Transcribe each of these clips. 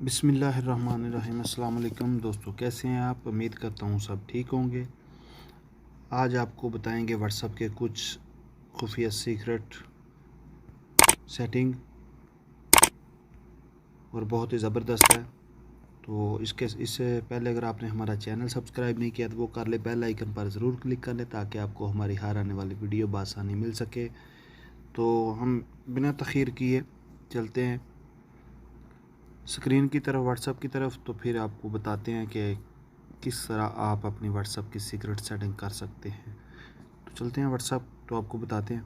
बिस्मिल्लाहिर्रहमानिर्रहीम। अस्सलाम वालेकुम दोस्तों, कैसे हैं आप? उम्मीद करता हूँ सब ठीक होंगे। आज आपको बताएंगे व्हाट्सएप के कुछ खुफिया सीक्रेट सेटिंग और बहुत ही ज़बरदस्त है। तो इससे पहले अगर आपने हमारा चैनल सब्सक्राइब नहीं किया तो वो कर ले, बेल आइकन पर ज़रूर क्लिक कर ले ताकि आपको हमारी हर आने वाली वीडियो बआसानी मिल सके। तो हम बिना तख़ीर किए चलते हैं स्क्रीन की तरफ, व्हाट्सएप की तरफ। तो फिर आपको बताते हैं कि किस तरह आप अपनी व्हाट्सएप की सीक्रेट सेटिंग कर सकते हैं। तो चलते हैं व्हाट्सएप, तो आपको बताते हैं।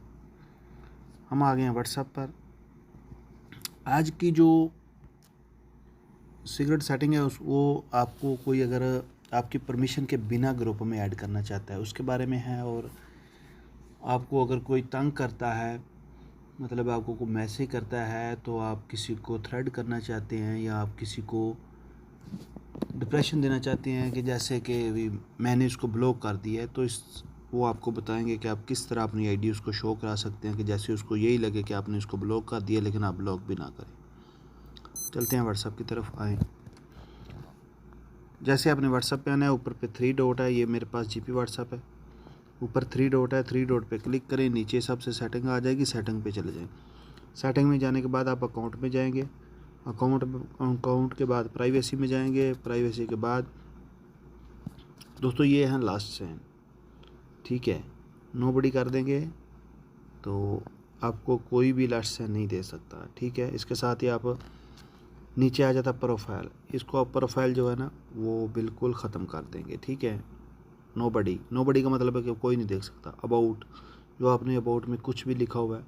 हम आ गए हैं व्हाट्सएप पर। आज की जो सीक्रेट सेटिंग है वो आपको कोई अगर आपकी परमिशन के बिना ग्रुप में ऐड करना चाहता है उसके बारे में है। और आपको अगर कोई तंग करता है, मतलब आपको कोई मैसेज करता है, तो आप किसी को थ्रेड करना चाहते हैं या आप किसी को डिप्रेशन देना चाहते हैं कि जैसे कि मैंने इसको ब्लॉक कर दिया है, तो वो आपको बताएंगे कि आप किस तरह अपनी आईडी उसको शो करा सकते हैं कि जैसे उसको यही लगे कि आपने इसको ब्लॉक कर दिया लेकिन आप ब्लॉक भी ना करें। चलते हैं व्हाट्सएप की तरफ आए। जैसे आपने व्हाट्सएप पे आना है, ऊपर पे 3 डॉट है, ये मेरे पास जीपी व्हाट्सएप है। ऊपर 3 डॉट है, 3 डॉट पे क्लिक करें, नीचे सबसे सेटिंग आ जाएगी, सेटिंग पे चले जाएं। सेटिंग में जाने के बाद आप अकाउंट में जाएंगे, अकाउंट के बाद प्राइवेसी में जाएंगे, प्राइवेसी के बाद दोस्तों ये है लास्ट सेंड, ठीक है, नोबडी कर देंगे तो आपको कोई भी लास्ट सेंड नहीं दे सकता, ठीक है। इसके साथ ही आप नीचे आ जाता प्रोफाइल, इसको आप प्रोफाइल जो है ना वो बिल्कुल ख़त्म कर देंगे, ठीक है। नोबडी का मतलब है कि कोई नहीं देख सकता। अबाउट, जो आपने अबाउट में कुछ भी लिखा हुआ है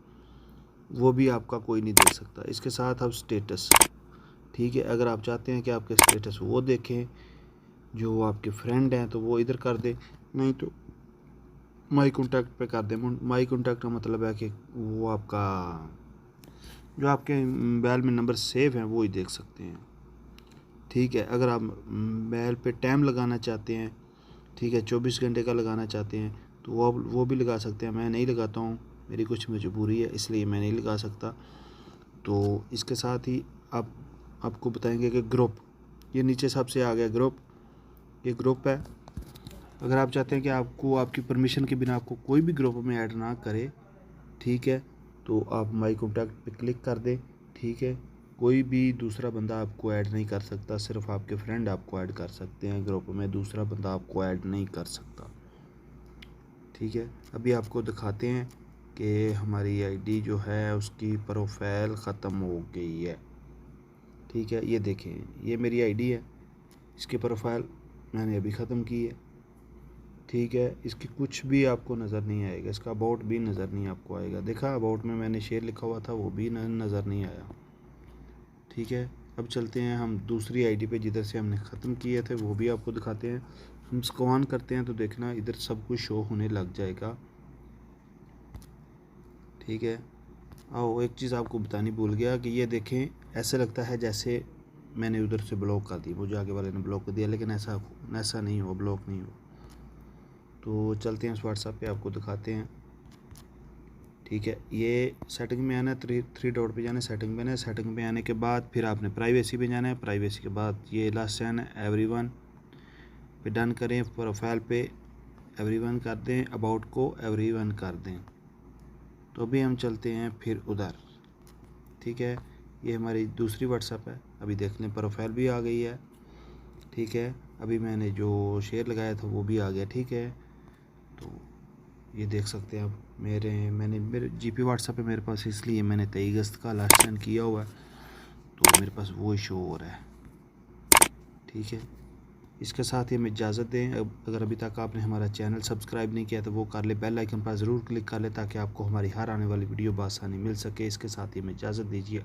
वो भी आपका कोई नहीं देख सकता। इसके साथ आप स्टेटस, ठीक है, अगर आप चाहते हैं कि आपके स्टेटस वो देखें जो आपके फ्रेंड हैं तो वो इधर कर दे, नहीं तो माई कॉन्टैक्ट पे कर दें। माई कॉन्टैक्ट का मतलब है कि वो आपका जो आपके मोबाइल में नंबर सेव हैं वो ही देख सकते हैं, ठीक है। अगर आप मोबाइल पे टाइम लगाना चाहते हैं, ठीक है, 24 घंटे का लगाना चाहते हैं तो वो भी लगा सकते हैं। मैं नहीं लगाता हूँ, मेरी कुछ मजबूरी है इसलिए मैं नहीं लगा सकता। तो इसके साथ ही आपको बताएंगे कि ग्रुप, ये नीचे सबसे आ गया ग्रुप, ये ग्रुप है। अगर आप चाहते हैं कि आपको आपकी परमिशन के बिना आपको कोई भी ग्रुप में ऐड ना करे, ठीक है, तो आप माई कॉन्टैक्ट पे क्लिक कर दें, ठीक है। कोई भी दूसरा बंदा आपको ऐड नहीं कर सकता, सिर्फ आपके फ्रेंड आपको ऐड कर सकते हैं ग्रुप में, दूसरा बंदा आपको ऐड नहीं कर सकता, ठीक है। अभी आपको दिखाते हैं कि हमारी आईडी जो है उसकी प्रोफाइल ख़त्म हो गई है, ठीक है। ये देखें, ये मेरी आईडी है, इसकी प्रोफाइल मैंने अभी ख़त्म की है, ठीक है। इसकी कुछ भी आपको नज़र नहीं आएगा, इसका अबाउट भी नज़र नहीं आपको आएगा। देखा, अबाउट में मैंने शेयर लिखा हुआ था वो भी नज़र नहीं आया, ठीक है। अब चलते हैं हम दूसरी आईडी पे जिधर से हमने ख़त्म किए थे, वो भी आपको दिखाते हैं। हम इसको ऑन करते हैं तो देखना इधर सब कुछ शो होने लग जाएगा, ठीक है। और एक चीज़ आपको बतानी भूल गया कि ये देखें, ऐसे लगता है जैसे मैंने उधर से ब्लॉक कर दी, मुझे आगे वाले ने ब्लॉक कर दिया, लेकिन ऐसा नहीं हो, ब्लॉक नहीं हो। तो चलते हैं उस व्हाट्सएप पे, आपको दिखाते हैं, ठीक है। ये सेटिंग में आना है, 3 डॉट पे जाना है, सेटिंग में आना है। सेटिंग में आने के बाद फिर आपने प्राइवेसी पे जाना है। प्राइवेसी के बाद ये लास्ट सेंड है, एवरीवन पे डन करें, प्रोफाइल पे एवरीवन कर दें, अबाउट को एवरीवन कर दें। तो अभी हम चलते हैं फिर उधर, ठीक है। ये हमारी दूसरी व्हाट्सएप है, अभी देख लें प्रोफाइल भी आ गई है, ठीक है। अभी मैंने जो शेयर लगाया था वो भी आ गया, ठीक है। तो ये देख सकते हैं आप, मेरे जीपी व्हाट्सएप पे मेरे पास, इसलिए मैंने 23 अगस्त का लास्ट सेंड किया हुआ है तो मेरे पास वो शो हो रहा है, ठीक है। इसके साथ ही हमें इजाज़त दें। अगर अभी तक आपने हमारा चैनल सब्सक्राइब नहीं किया तो वो कर ले, बेल आइकन पर ज़रूर क्लिक कर ले ताकि आपको हमारी हर आने वाली वीडियो बआसानी मिल सके। इसके साथ ही हमें इजाज़त दीजिए।